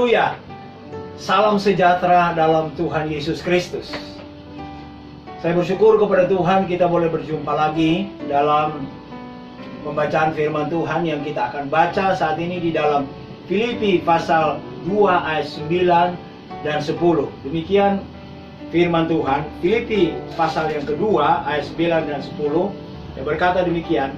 Haleluya. Salam sejahtera dalam Tuhan Yesus Kristus. Saya bersyukur kepada Tuhan kita boleh berjumpa lagi dalam pembacaan firman Tuhan yang kita akan baca saat ini di dalam Filipi pasal 2 ayat 9 dan 10. Demikian firman Tuhan, Filipi pasal yang kedua ayat 9 dan 10 yang berkata demikian.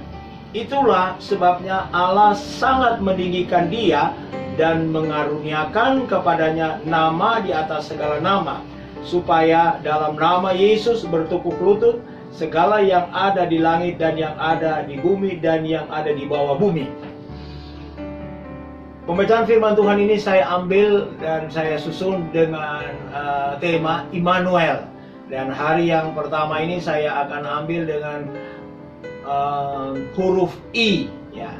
Itulah sebabnya Allah sangat meninggikan dia dan mengaruniakan kepadanya nama di atas segala nama, supaya dalam nama Yesus bertukuk lutut segala yang ada di langit dan yang ada di bumi dan yang ada di bawah bumi. Pembacaan firman Tuhan ini saya ambil dan saya susun dengan tema Immanuel. Dan hari yang pertama ini saya akan ambil dengan huruf I, ya,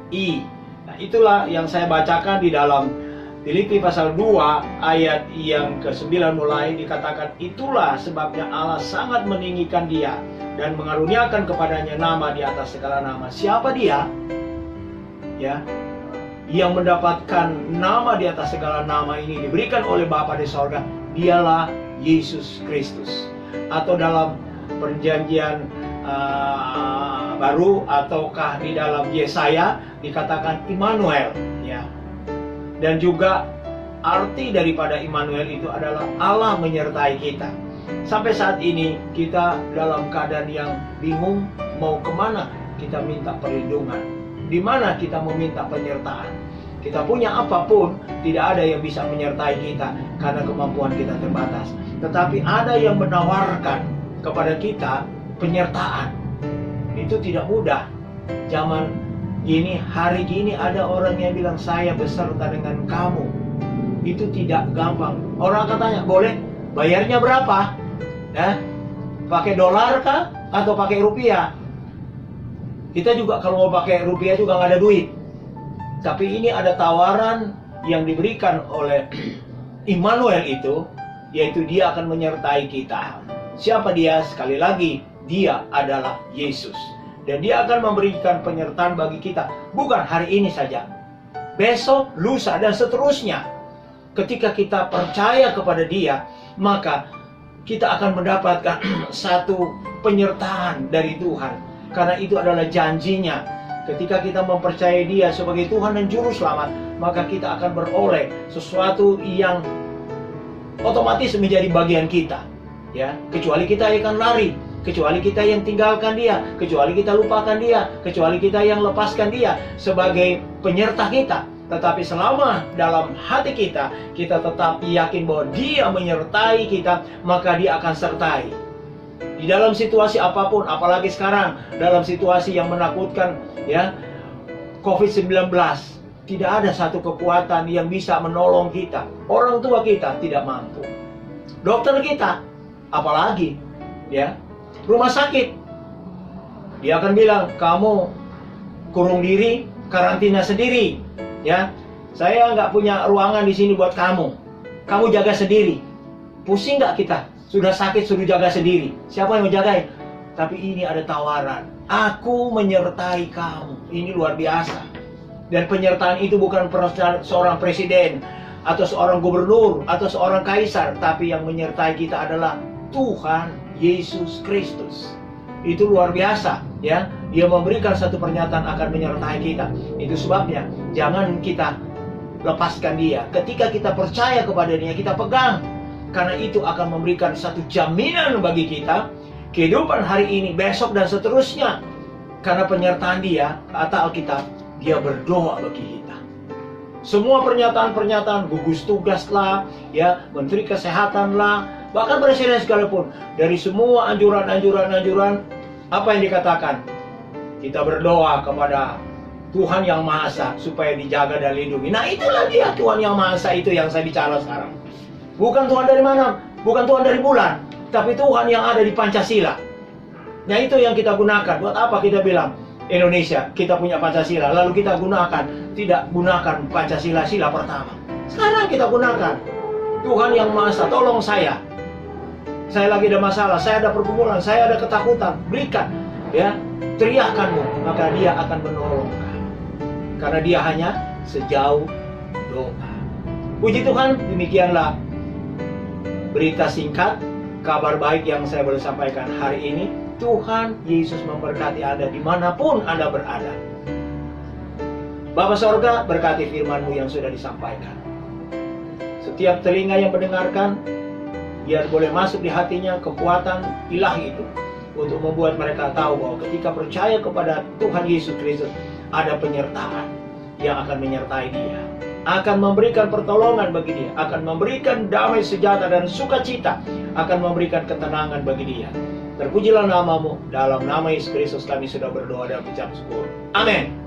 I. Nah, itulah yang saya bacakan di dalam Filipi pasal 2 ayat yang ke-9 mulai dikatakan, itulah sebabnya Allah sangat meninggikan dia dan mengaruniakan kepadanya nama di atas segala nama. Siapa dia? Ya, yang mendapatkan nama di atas segala nama ini diberikan oleh Bapa di sorga, dialah Yesus Kristus. Atau dalam perjanjian baru ataukah di dalam Yesaya dikatakan Immanuel, ya. Dan juga arti daripada Immanuel itu adalah Allah menyertai kita. Sampai saat ini kita dalam keadaan yang bingung mau kemana kita minta perlindungan, di mana kita meminta penyertaan. Kita punya apapun, tidak ada yang bisa menyertai kita karena kemampuan kita terbatas. Tetapi ada yang menawarkan kepada kita penyertaan. Itu tidak mudah. Zaman ini, hari ini ada orang yang bilang saya beserta dengan kamu. Itu tidak gampang. Orang akan tanya, boleh bayarnya berapa? Ya, pakai dolar kah atau pakai rupiah? Kita juga kalau mau pakai rupiah juga nggak ada duit. Tapi ini ada tawaran yang diberikan oleh Immanuel itu, yaitu dia akan menyertai kita. Siapa dia? Sekali lagi, dia adalah Yesus. Dan dia akan memberikan penyertaan bagi kita. Bukan hari ini saja, besok, lusa, dan seterusnya. Ketika kita percaya kepada dia, maka kita akan mendapatkan satu penyertaan dari Tuhan. Karena itu adalah janjinya. Ketika kita mempercayai dia sebagai Tuhan dan Juru Selamat, maka kita akan beroleh sesuatu yang otomatis menjadi bagian kita. Ya, kecuali kita akan lari, kecuali kita yang tinggalkan dia, kecuali kita lupakan dia, kecuali kita yang lepaskan dia sebagai penyerta kita. Tetapi selama dalam hati kita, kita tetap yakin bahwa dia menyertai kita, maka dia akan sertai. Di dalam situasi apapun, apalagi sekarang dalam situasi yang menakutkan, ya, COVID-19, tidak ada satu kekuatan yang bisa menolong kita. Orang tua kita tidak mampu, dokter kita apalagi, ya, rumah sakit, dia akan bilang kamu kurung diri, karantina sendiri, ya, saya nggak punya ruangan di sini buat kamu jaga sendiri. Pusing nggak kita? Sudah sakit suruh jaga sendiri. Siapa yang mau jagain? Tapi ini ada tawaran, aku menyertai kamu. Ini luar biasa. Dan penyertaan itu bukan seorang presiden atau seorang gubernur atau seorang kaisar, tapi yang menyertai kita adalah Tuhan Yesus Kristus. Itu luar biasa, ya. Dia memberikan satu pernyataan akan menyertai kita. Itu sebabnya jangan kita lepaskan dia. Ketika kita percaya kepada dia, kita pegang. Karena itu akan memberikan satu jaminan bagi kita kehidupan hari ini, besok, dan seterusnya. Karena penyertaan dia, kata Alkitab, dia berdoa bagi kita. Semua pernyataan-pernyataan, gugus tugas lah, ya, menteri kesehatan lah, bahkan presiden sekalipun, dari semua anjuran, apa yang dikatakan? Kita berdoa kepada Tuhan yang Maha Esa supaya dijaga dan lindungi. Nah, itulah dia Tuhan yang Maha Esa itu yang saya bicara sekarang. Bukan Tuhan dari mana, bukan Tuhan dari bulan, tapi Tuhan yang ada di Pancasila. Nah, itu yang kita gunakan. Buat apa kita bilang Indonesia, kita punya Pancasila, lalu kita tidak gunakan Pancasila sila pertama. Sekarang kita gunakan Tuhan yang Maha Esa. Tolong saya lagi ada masalah, saya ada pergumulan, saya ada ketakutan, berikan, ya, teriakanmu, maka dia akan menolong kamu. Karena dia hanya sejauh doa. Puji Tuhan, demikianlah berita singkat, kabar baik yang saya boleh sampaikan hari ini. Tuhan Yesus memberkati Anda dimanapun Anda berada. Bapa sorga, berkati firman-Mu yang sudah disampaikan. Setiap telinga yang mendengarkan, biar boleh masuk di hatinya kekuatan ilahi itu, untuk membuat mereka tahu bahwa ketika percaya kepada Tuhan Yesus Kristus, ada penyertaan yang akan menyertai dia, akan memberikan pertolongan bagi dia, akan memberikan damai sejahtera dan sukacita, akan memberikan ketenangan bagi dia. Terpujilah nama-Mu, dalam nama Yesus Kristus kami sudah berdoa dan mengucap syukur. Amin.